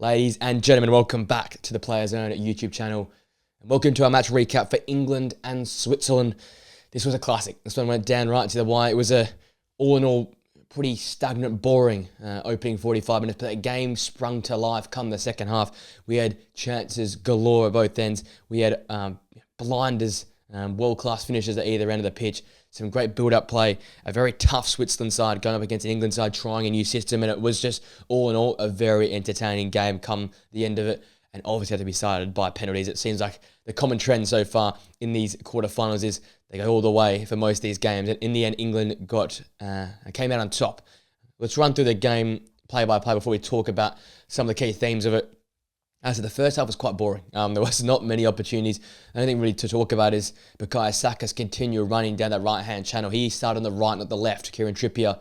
Ladies and gentlemen, welcome back to the Players Zone YouTube channel. And welcome to our match recap for England and Switzerland. This was a classic. This one went down right to the wire. It was all in all, pretty stagnant, boring opening 45 minutes. But the game sprung to life come the second half. We had chances galore at both ends. We had blinders, world-class finishes at either end of the pitch. Some great build-up play, a very tough Switzerland side going up against an England side trying a new system, and it was just, all in all, a very entertaining game come the end of it, and obviously had to be decided by penalties. It seems like the common trend so far in these quarterfinals is they go all the way for most of these games, and in the end, England came out on top. Let's run through the game play by play before we talk about some of the key themes of it. As the first half was quite boring. There was not many opportunities. The only thing really to talk about is Saka's continue running down that right-hand channel. He started on the right, not the left. Kieran Trippier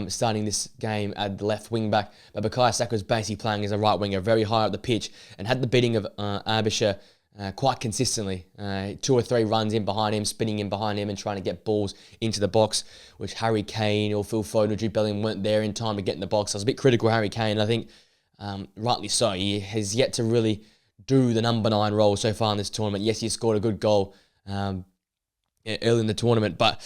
starting this game at the left wing-back. But Saka was basically playing as a right winger, very high up the pitch, and had the beating of Abisha quite consistently. 2 or 3 runs in behind him, spinning in behind him, and trying to get balls into the box, which Harry Kane or Phil Foden or Jude Bellingham weren't there in time to get in the box. I was a bit critical of Harry Kane. I think rightly so. He has yet to really do the number 9 role so far in this tournament. Yes, he scored a good goal early in the tournament, but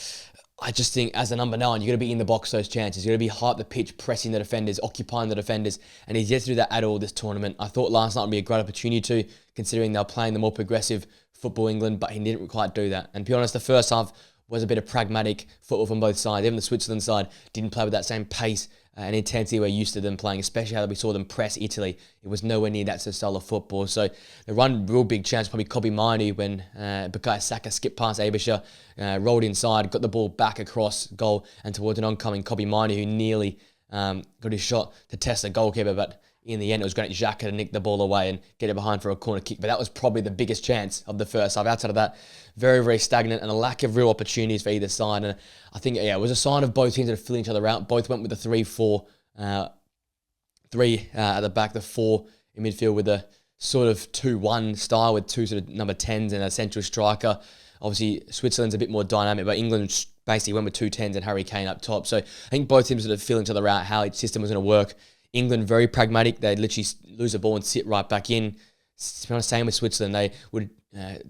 I just think as a number 9, you've got to be in the box those chances. You've got to be high up the pitch, pressing the defenders, occupying the defenders, and he's yet to do that at all this tournament. I thought last night would be a great opportunity to, considering they're playing the more progressive football England, but he didn't quite do that. And to be honest, the first half was a bit of pragmatic football from both sides. Even the Switzerland side didn't play with that same pace and intensity we're used to them playing, especially how we saw them press Italy. It was nowhere near that style of football. So the one real big chance, probably Kobe Mainoo, when Saka skipped past Abisha, rolled inside, got the ball back across goal and towards an oncoming Kobe Mainoo, who nearly got his shot to test the goalkeeper, but in the end, it was Granit Xhaka to nick the ball away and get it behind for a corner kick. But that was probably the biggest chance of the first half. Outside of that, very, very stagnant and a lack of real opportunities for either side. And I think, it was a sign of both teams that are filling each other out. Both went with the 3-4, 3 at the back, the 4 in midfield with a sort of 2-1 style with 2 sort of number 10s and a central striker. Obviously, Switzerland's a bit more dynamic, but England basically went with 2 10s and Harry Kane up top. So I think both teams sort of filling each other out, how each system was going to work. England, very pragmatic. They'd literally lose the ball and sit right back in. Same with Switzerland. They would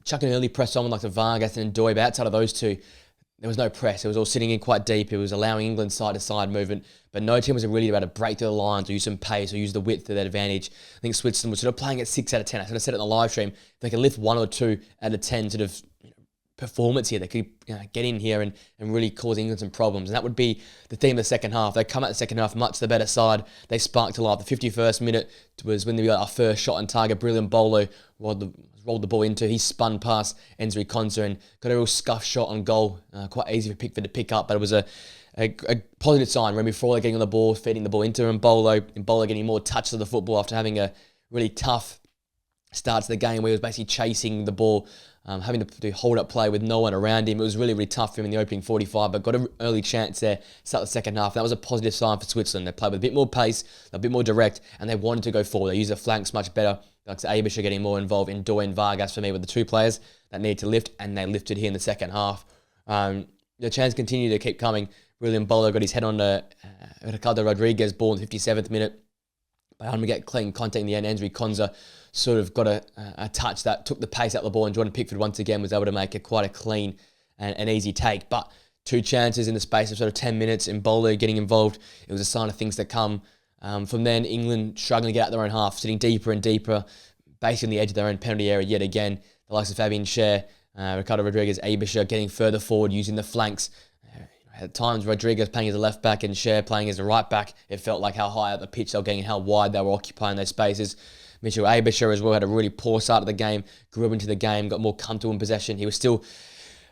chuck an early press on like the Vargas and Ndoye, but outside of those two, there was no press. It was all sitting in quite deep. It was allowing England side-to-side movement, but no team was really about to break through the lines or use some pace or use the width to their advantage. I think Switzerland was sort of playing at 6 out of 10. I sort of said it in the live stream. If they could lift 1 or 2 out of 10 sort of performance here, they could get in here and really cause England some problems. And that would be the theme of the second half. They come out the second half much the better side. They sparked to life. The 51st minute was when they got our first shot on target. Brilliant Bolo rolled the ball into. He spun past Enzri Konsa and got a real scuff shot on goal. Quite easy for Pickford to pick up, but it was a positive sign. Remy Freuler getting on the ball, feeding the ball into Mbolo. Mbolo getting more touch of the football after having a really tough start to the game where he was basically chasing the ball, having to do hold-up play with no one around him. It was really, really tough for him in the opening 45, but got an early chance there, start the second half. That was a positive sign for Switzerland. They played with a bit more pace, a bit more direct, and they wanted to go forward. They used the flanks much better. Like Abisha getting more involved in Ndoye and Vargas for me were the 2 players that needed to lift, and they lifted here in the second half. The chance continued to keep coming. William Bolo got his head on the Ricardo Rodriguez ball in the 57th minute. By having to get clean contact in the end, Enzri Konsa sort of got a touch that took the pace out of the ball, and Jordan Pickford once again was able to make it quite a clean and easy take. But 2 chances in the space of sort of 10 minutes, and Bolo getting involved, it was a sign of things to come. From then, England struggling to get out their own half, sitting deeper and deeper, basically on the edge of their own penalty area yet again. The likes of Fabian Schär, Ricardo Rodriguez, Abisha getting further forward, using the flanks. At times, Rodriguez playing as a left back and Schär playing as a right back. It felt like how high up the pitch they were getting and how wide they were occupying those spaces. Mitchell Abisha as well had a really poor start of the game, grew into the game, got more comfortable in possession. He was still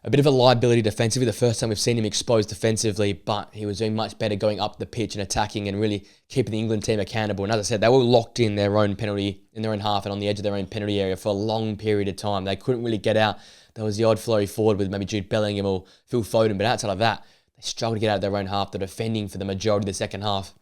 a bit of a liability defensively. The first time we've seen him exposed defensively, but he was doing much better going up the pitch and attacking and really keeping the England team accountable. And as I said, they were locked in their own penalty, in their own half and on the edge of their own penalty area for a long period of time. They couldn't really get out. There was the odd flurry forward with maybe Jude Bellingham or Phil Foden, but outside of that, they struggled to get out of their own half. They're defending for the majority of the second half.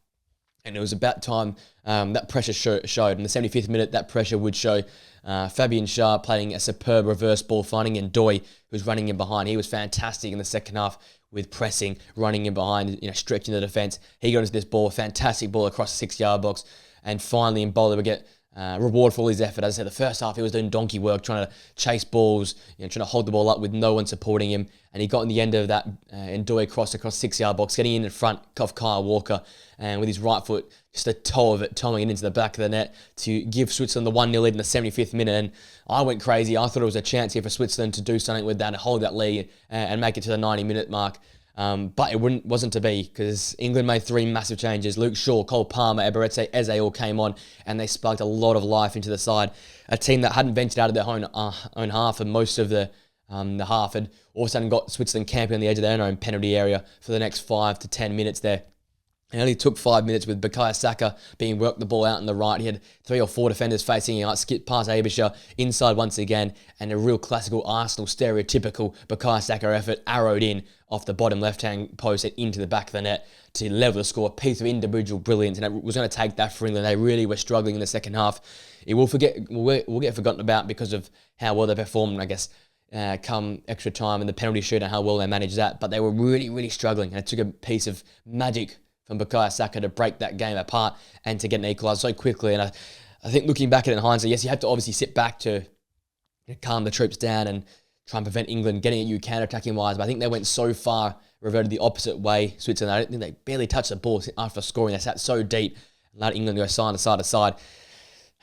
And it was about time that pressure showed. In the 75th minute, that pressure would show. Fabian Schär playing a superb reverse ball, finding Ndoye, who's running in behind. He was fantastic in the second half with pressing, running in behind, stretching the defence. He got into this ball, fantastic ball across the 6-yard box. And finally, Mbolo would get reward for all his effort. As I said, the first half he was doing donkey work, trying to chase balls, trying to hold the ball up with no one supporting him. And he got in the end of that Ndoye cross across 6-yard box, getting in front of Kyle Walker, and with his right foot, just a toe of it, toeing it into the back of the net to give Switzerland the 1-0 lead in the 75th minute. And I went crazy. I thought it was a chance here for Switzerland to do something with that and hold that lead and make it to the 90-minute mark. But it wasn't to be, because England made 3 massive changes. Luke Shaw, Cole Palmer, Eberechi Eze all came on, and they sparked a lot of life into the side. A team that hadn't ventured out of their own half for most of the half had all of a sudden got Switzerland camping on the edge of their own penalty area for the next 5 to 10 minutes there. It only took 5 minutes with Bukayo Saka being worked the ball out on the right. He had 3 or 4 defenders facing him, skipped past Abisha, inside once again, and a real classical Arsenal stereotypical Bukayo Saka effort arrowed in off the bottom left-hand post and into the back of the net to level the score. A piece of individual brilliance, and it was going to take that for England. They really were struggling in the second half. It will get forgotten about because of how well they performed, I guess, come extra time and the penalty shootout, how well they managed that. But they were really, really struggling, and it took a piece of magic from Bukayo Saka to break that game apart and to get an equaliser so quickly. And I think looking back at it in hindsight, yes, you had to obviously sit back to calm the troops down and try and prevent England getting at you counter-attacking wise. But I think they went so far, reverted the opposite way, Switzerland. I don't think they barely touched the ball after scoring. They sat so deep and allowed England to go side to side to side.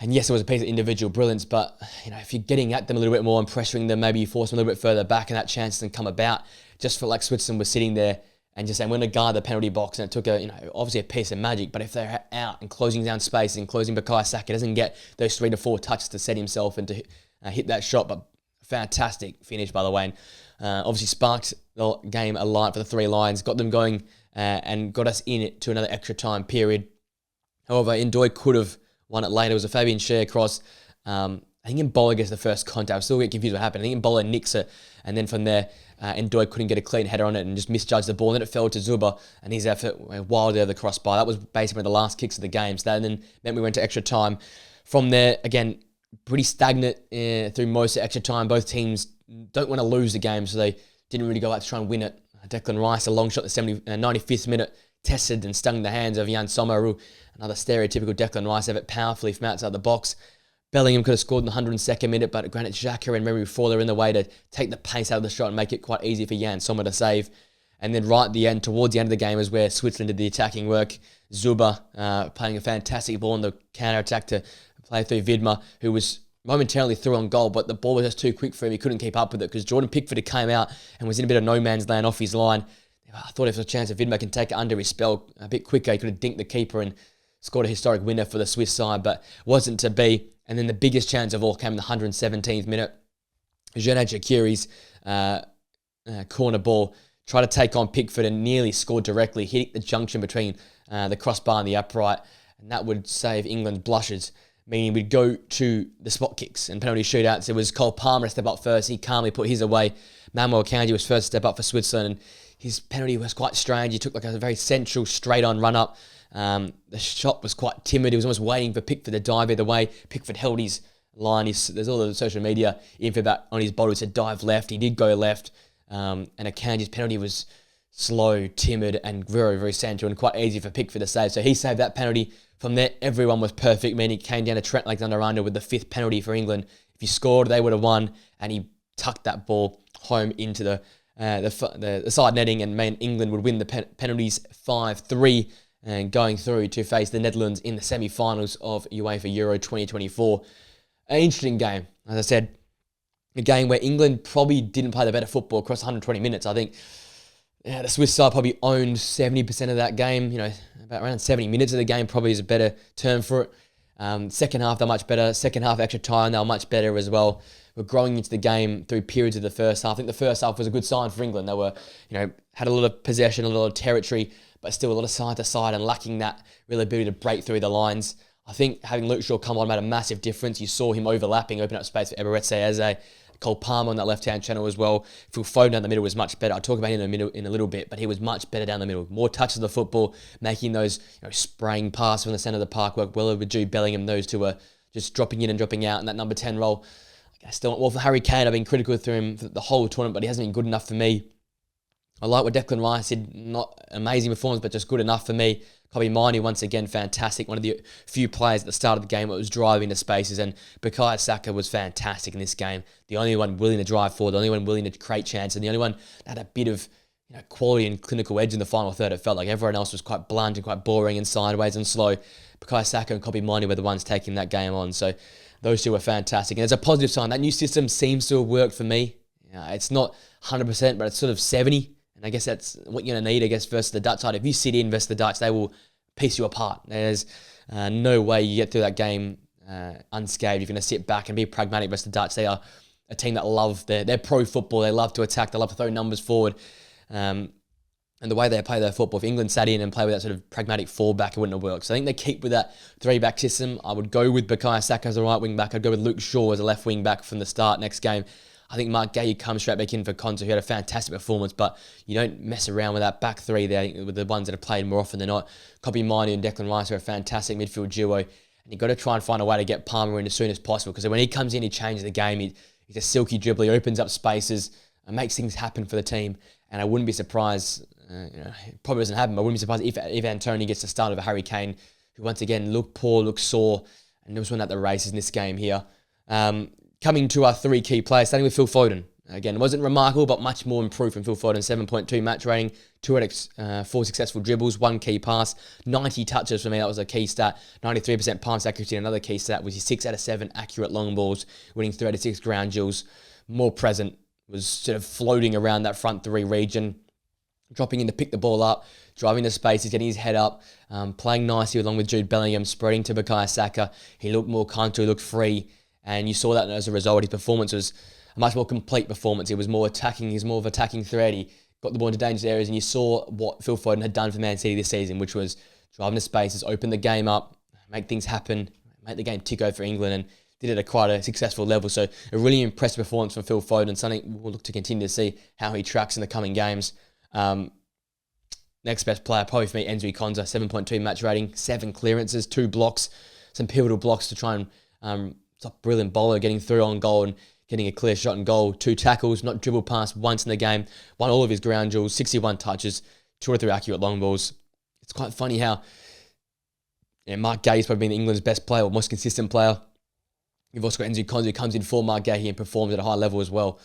And yes, it was a piece of individual brilliance, but if you're getting at them a little bit more and pressuring them, maybe you force them a little bit further back and that chance doesn't come about. Just felt like Switzerland was sitting there and just saying, we're going to guard the penalty box. And it took obviously a piece of magic, but if they're out and closing down space and closing Bukayo Saka, doesn't get those 3 to 4 touches to set himself and to hit that shot. But fantastic finish, by the way. And obviously sparked the game alight for the 3 Lions, got them going and got us in it to another extra time period. However, Ndoye could have won it later. It was a Fabian Schär cross. I think Mbola gets the first contact. I still get confused what happened. I think Mbola nicks it, and then from there, Ndoye couldn't get a clean header on it and just misjudged the ball. And then it fell to Zuba, and his effort went wildly over the crossbar. That was basically the last kicks of the game. So that then meant we went to extra time. From there, again, pretty stagnant through most of extra time. Both teams don't want to lose the game, so they didn't really go out to try and win it. Declan Rice, a long shot in the 95th minute, tested and stung the hands of Jan Sommer. Another stereotypical Declan Rice effort powerfully from outside the box. Bellingham could have scored in the 102nd minute, but Granit Xhaka and Remy Fowler in the way to take the pace out of the shot and make it quite easy for Jan Sommer to save. And then right at the end, towards the end of the game, is where Switzerland did the attacking work. Zuba playing a fantastic ball on the counter-attack to play through Vidma, who was momentarily through on goal, but the ball was just too quick for him. He couldn't keep up with it because Jordan Pickford had came out and was in a bit of no man's land off his line. I thought if there was a chance that Vidma can take it under his spell a bit quicker, he could have dinked the keeper and scored a historic winner for the Swiss side, but wasn't to be. And then the biggest chance of all came in the 117th minute. Jernad Shaqiri's corner ball tried to take on Pickford and nearly scored directly, hitting the junction between the crossbar and the upright, and that would save England's blushes, meaning we'd go to the spot kicks and penalty shootouts. It was Cole Palmer to step up first. He calmly put his away. Manuel Akanji was first to step up for Switzerland, and his penalty was quite strange. He took like a very central, straight-on run-up. The shot was quite timid. He was almost waiting for Pickford to dive either way. Pickford held his line. There's all the social media info about on his bottle. It said dive left. He did go left. And Akanji's penalty was slow, timid, and very, very central and quite easy for Pickford to save. So he saved that penalty. From there, everyone was perfect, meaning it came down to Trent Alexander-Arnold with the 5th penalty for England. If he scored, they would have won, and he tucked that ball home into the side netting and made England would win the penalties 5-3 and going through to face the Netherlands in the semi-finals of UEFA Euro 2024. An interesting game, as I said, a game where England probably didn't play the better football across 120 minutes. I think the Swiss side probably owned 70% of that game. About around 70 minutes of the game probably is a better term for it. Second half, they're much better. Second half, extra time, they were much better as well. We're growing into the game through periods of the first half. I think the first half was a good sign for England. They were, had a lot of possession, a lot of territory, but still a lot of side to side and lacking that real ability to break through the lines. I think having Luke Shaw come on made a massive difference. You saw him overlapping, open up space for Eberechi Eze, Cole Palmer on that left-hand channel as well. Phil Foden down the middle was much better. I'll talk about him in a little bit, but he was much better down the middle. More touches of the football, making those spraying passes from the centre of the park work well over Jude Bellingham. Those two were just dropping in and dropping out in that number 10 role. For Harry Kane, I've been critical through him for the whole tournament, but he hasn't been good enough for me. I like what Declan Rice did. Not amazing performance, but just good enough for me. Kobe Mainoo, once again, fantastic. One of the few players at the start of the game that was driving the spaces, and Bukayo Saka was fantastic in this game. The only one willing to drive forward, the only one willing to create chance, and the only one that had a bit of quality and clinical edge in the final third. It felt like everyone else was quite blunt and quite boring and sideways and slow. Bukayo Saka and Kobe Mainoo were the ones taking that game on, so those two were fantastic. And it's a positive sign. That new system seems to have worked for me. It's not 100%, but it's sort of 70%. And I guess that's what you're going to need, I guess, versus the Dutch side. If you sit in versus the Dutch, they will piece you apart. There's no way you get through that game unscathed. You're going to sit back and be pragmatic versus the Dutch. They are a team that love their pro football. They love to attack. They love to throw numbers forward. And the way they play their football, if England sat in and played with that sort of pragmatic fallback, it wouldn't have worked. So I think they keep with that three-back system. I would go with Bukayo Saka as a right wing-back. I'd go with Luke Shaw as a left wing-back from the start next game. I think Mark Gahey comes straight back in for Konsa, who had a fantastic performance, but you don't mess around with that back three there with the ones that have played more often than not. Kobe Mainoo and Declan Rice are a fantastic midfield duo, and you've got to try and find a way to get Palmer in as soon as possible, because when he comes in, he changes the game. He's a silky dribbler, he opens up spaces, and makes things happen for the team, and I wouldn't be surprised, it probably doesn't happen, but I wouldn't be surprised if Antonio gets the start of a Harry Kane, who once again looked poor, looked sore, and there was one at the races in this game here. Coming to our three key players, starting with Phil Foden. Again, it wasn't remarkable, but much more improved from Phil Foden. 7.2 match rating, 2 out of 4 successful dribbles, 1 key pass, 90 touches for me. That was a key stat. 93% pass accuracy. Another key stat was his 6 out of 7 accurate long balls, winning 3 out of 6 ground duels. More present, was sort of floating around that front three region, dropping in to pick the ball up, driving the spaces, getting his head up, playing nicely along with Jude Bellingham, spreading to Bukayo Saka. He looked more comfortable, he looked free. And you saw that as a result. His performance was a much more complete performance. He was more attacking. He's more of an attacking threat. He got the ball into dangerous areas. And you saw what Phil Foden had done for Man City this season, which was driving the spaces, open the game up, make things happen, make the game tick over for England, and did it at quite a successful level. So a really impressive performance from Phil Foden, something we'll look to continue to see how he tracks in the coming games. Next best player, probably for me, Enzo Konsa, 7.2 match rating, 7 clearances, 2 blocks, some pivotal blocks to try and stop brilliant bowler getting through on goal and getting a clear shot and goal. 2 tackles, not dribbled past once in the game. Won all of his ground duels, 61 touches, 2 or 3 accurate long balls. It's quite funny how Mark Gahey's probably been England's best player or most consistent player. You've also got Enzo Konsa, who comes in for Mark Gahey and performs at a high level as well.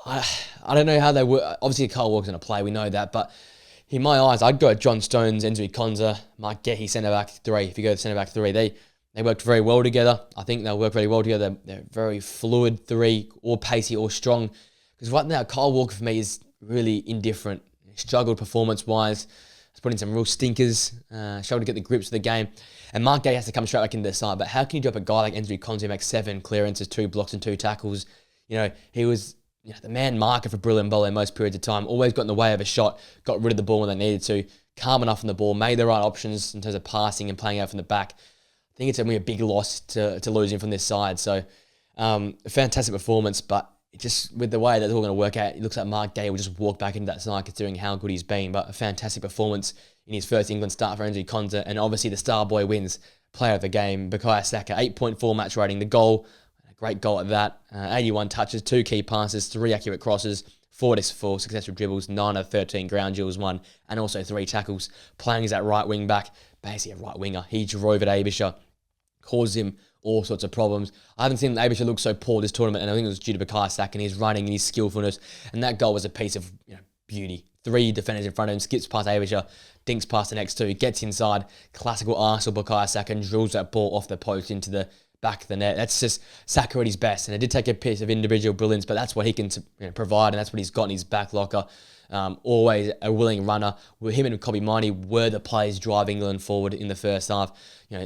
I don't know how they work. Obviously, Kyle Walker's going to play, we know that, but in my eyes, I'd go at John Stones, Enzo Konsa, Mark Gahey, centre-back 3. If you go to centre-back 3, they worked very well together. I think they'll work very well together. They're very fluid 3, or pacey or strong. Because right now, Kyle Walker for me is really indifferent. He struggled performance-wise. He's put in some real stinkers. Struggled to get the grips of the game. And Mark Gahey has to come straight back into the side. But how can you drop a guy like Enzo Konsa who makes 7 clearances, 2 blocks and 2 tackles? He was the man marker for brilliant bowling in most periods of time. Always got in the way of a shot. Got rid of the ball when they needed to. Calm enough on the ball. Made the right options in terms of passing and playing out from the back. I think it's going to be a big loss to lose him from this side. So, a fantastic performance, but just with the way that's all going to work out, it looks like Mark Gahey will just walk back into that side considering how good he's been. But a fantastic performance in his first England start for Enzo Konsa, and obviously the star boy wins player of the game. Bukayo Saka, 8.4 match rating. The goal, a great goal at that. 81 touches, 2 key passes, 3 accurate crosses, 4 successful dribbles, 9 out of 13 ground duels won, and also 3 tackles. Playing as that right wing back, basically a right winger. He drove at Abisha, caused him all sorts of problems. I haven't seen Abisha look so poor this tournament, and I think it was due to Bukayo Saka and his running and his skillfulness. And that goal was a piece of beauty. 3 defenders in front of him, skips past Abisha, dinks past the next 2, gets inside, classical Arsenal Bukayo Saka, and drills that ball off the post into the back of the net. That's just Saka at his best, and it did take a piece of individual brilliance, but that's what he can provide, and that's what he's got in his back locker. Always a willing runner. Him and Kobe Mainoo were the players driving England forward in the first half.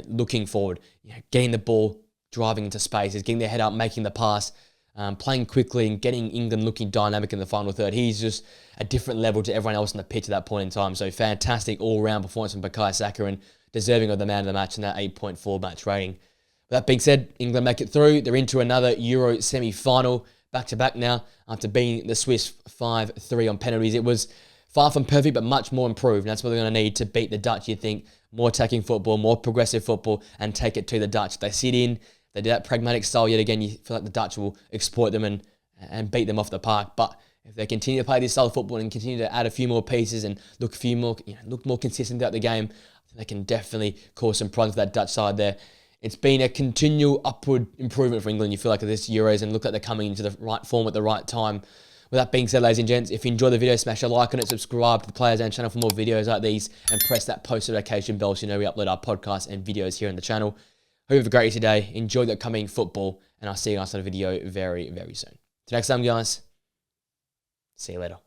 Looking forward, getting the ball, driving into spaces, getting their head up, making the pass, playing quickly and getting England looking dynamic in the final third. He's just a different level to everyone else on the pitch at that point in time. So fantastic all-round performance from Bukayo Saka and deserving of the man of the match in that 8.4 match rating. With that being said, England make it through. They're into another Euro semi-final, back-to-back now, after beating the Swiss 5-3 on penalties. It was far from perfect, but much more improved. And that's what they're going to need to beat the Dutch, you think. More attacking football, more progressive football, and take it to the Dutch. They sit in, they do that pragmatic style yet again. You feel like the Dutch will exploit them and beat them off the park. But if they continue to play this style of football and continue to add a few more pieces and look more consistent throughout the game, they can definitely cause some problems for that Dutch side there. It's been a continual upward improvement for England, you feel like, at this Euros, and look like they're coming into the right form at the right time. With that being said, ladies and gents, if you enjoyed the video, smash a like on it, subscribe to the Players Own channel for more videos like these, and press that post notification bell so you know we upload our podcasts and videos here on the channel. Hope you have a great day today. Enjoy the upcoming football, and I'll see you guys on a video very, very soon. Till next time, guys. See you later.